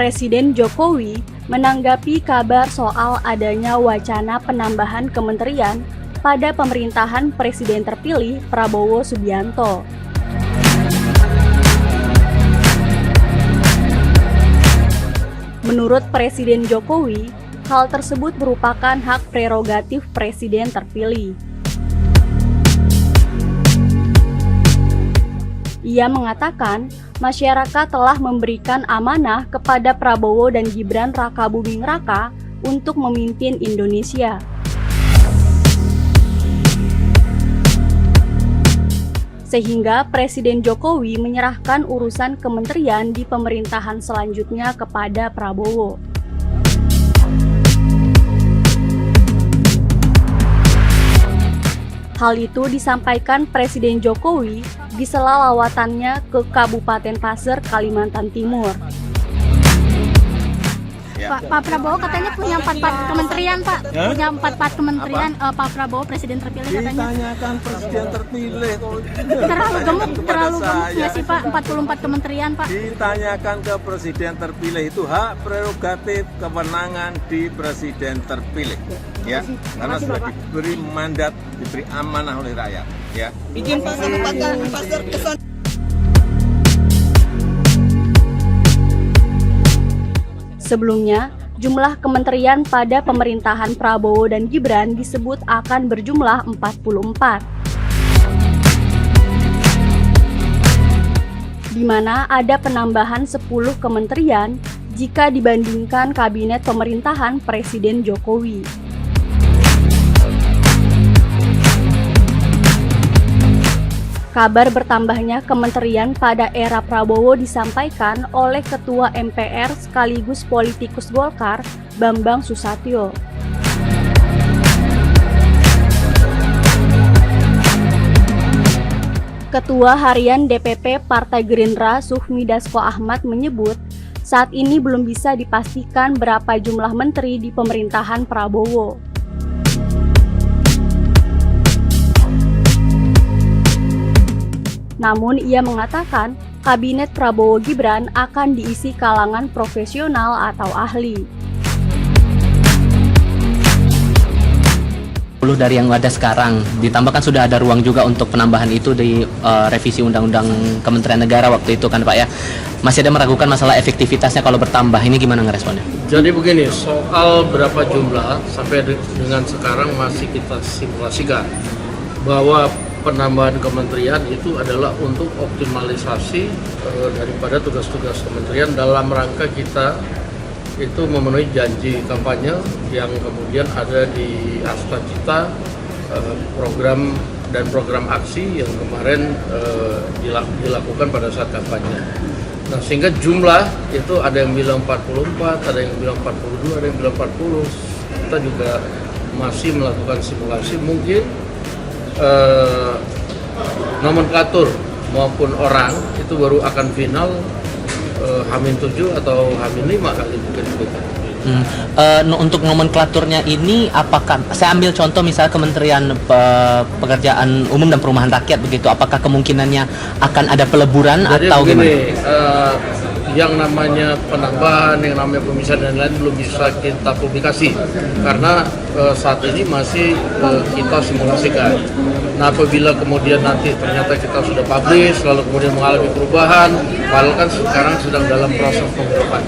Presiden Jokowi menanggapi kabar soal adanya wacana penambahan kementerian pada pemerintahan Presiden terpilih Prabowo Subianto. Menurut Presiden Jokowi, hal tersebut merupakan hak prerogatif Presiden terpilih. Ia mengatakan, masyarakat telah memberikan amanah kepada Prabowo dan Gibran Rakabuming Raka untuk memimpin Indonesia. Sehingga Presiden Jokowi menyerahkan urusan kementerian di pemerintahan selanjutnya kepada Prabowo. Hal itu disampaikan Presiden Jokowi di sela lawatannya ke Kabupaten Pasir, Kalimantan Timur. Pak Prabowo katanya punya 44 kementerian, Pak. Punya 44 kementerian. Pak Prabowo Presiden terpilih katanya. Ditanyakan Presiden terpilih. Terlalu gemuk nggak sih, Pak? 44 kementerian, Pak. Ditanyakan ke Presiden terpilih, itu hak prerogatif kewenangan di Presiden terpilih. Ya, karena sudah diberi mandat, diberi amanah oleh rakyat. Ya. Bikin pasar kesan. Sebelumnya, jumlah kementerian pada pemerintahan Prabowo dan Gibran disebut akan berjumlah 44. Di mana ada penambahan 10 kementerian jika dibandingkan kabinet pemerintahan Presiden Jokowi. Kabar bertambahnya kementerian pada era Prabowo disampaikan oleh Ketua MPR sekaligus politikus Golkar, Bambang Susatyo. Ketua Harian DPP Partai Gerindra Sufmi Dasko Ahmad menyebut, saat ini belum bisa dipastikan berapa jumlah menteri di pemerintahan Prabowo. Namun ia mengatakan kabinet Prabowo Gibran akan diisi kalangan profesional atau ahli. Dari yang ada sekarang, ditambahkan sudah ada ruang juga untuk penambahan itu di revisi Undang-Undang Kementerian Negara waktu itu kan Pak ya. Masih ada meragukan masalah efektivitasnya kalau bertambah, ini gimana ngeresponnya? Jadi begini, soal berapa jumlah sampai dengan sekarang masih kita simulasikan bahwa penambahan kementerian itu adalah untuk optimalisasi daripada tugas-tugas kementerian dalam rangka kita itu memenuhi janji kampanye yang kemudian ada di Asta Cita, program dan program aksi yang kemarin dilakukan pada saat kampanye. Nah, sehingga jumlah itu ada yang bilang 44, ada yang bilang 42, ada yang bilang 40. Kita juga masih melakukan simulasi, mungkin nomenklatur maupun orang itu baru akan final H-7 atau H-5 kali mungkin. Untuk nomenklaturnya ini apakah, saya ambil contoh misalnya Kementerian Pekerjaan Umum dan Perumahan Rakyat begitu, apakah kemungkinannya akan ada peleburan? Jadi atau begini, gimana? Yang namanya penambahan, yang namanya pemisahan dan lain belum bisa kita publikasi karena saat ini masih kita simulasikan. Nah, apabila kemudian nanti ternyata kita sudah publish lalu kemudian mengalami perubahan, padahal kan sekarang sedang dalam proses pengungkapan.